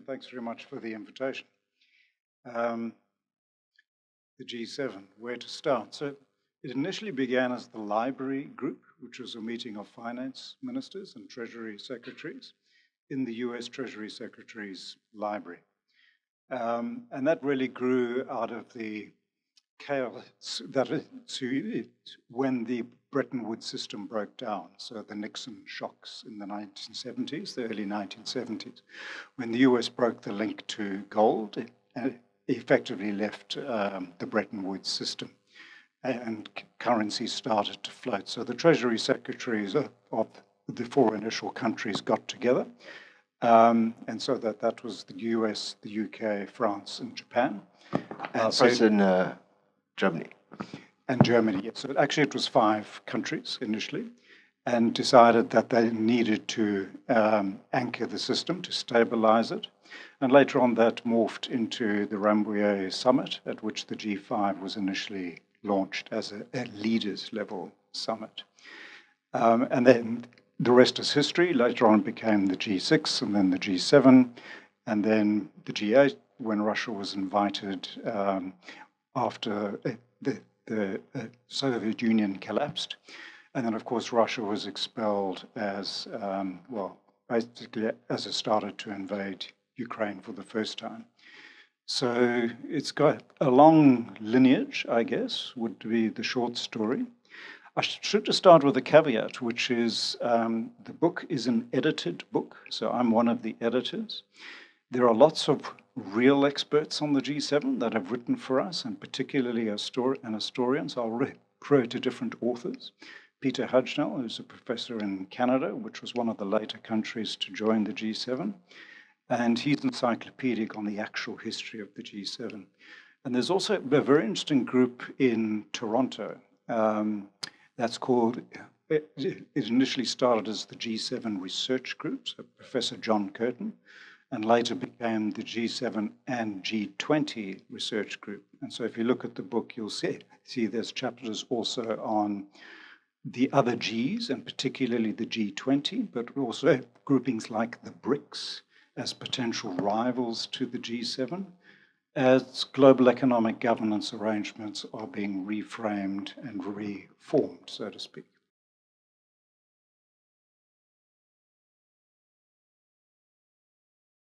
thanks very much for the invitation. The G7, where to start? So it initially began as the Library Group, which was a meeting of finance ministers and treasury secretaries in the US Treasury Secretary's library. And that really grew out of the chaos that ensued when the Bretton Woods system broke down. So the Nixon shocks in the 1970s, the early 1970s, when the US broke the link to gold and effectively left the Bretton Woods system, and currency started to float. So the treasury secretaries of the four initial countries got together, and so that was the US, the UK, France, and Japan. And Germany. And Germany, yes. So actually it was 5 countries initially, and decided that they needed to anchor the system, to stabilize it. And later on that morphed into the Rambouillet summit, at which the G5 was initially launched as a leaders level summit. And then the rest is history. Later on it became the G6 and then the G7 and then the G8 when Russia was invited after the Soviet Union collapsed. And then, of course, Russia was expelled as, basically as it started to invade Ukraine for the first time. So it's got a long lineage, I guess, would be the short story. I should just start with a caveat, which is the book is an edited book, so I'm one of the editors. There are lots of real experts on the G7 that have written for us, and particularly historians. I'll refer to different authors. Peter Hudgnall, who's a professor in Canada, which was one of the later countries to join the G7, and he's encyclopedic on the actual history of the G7. And there's also a very interesting group in Toronto that's called, it initially started as the G7 Research Group, so Professor John Curtin, and later became the G7 and G20 Research Group. And so if you look at the book, you'll see there's chapters also on the other Gs, and particularly the G20, but also groupings like the BRICS as potential rivals to the G7, as global economic governance arrangements are being reframed and reformed, so to speak.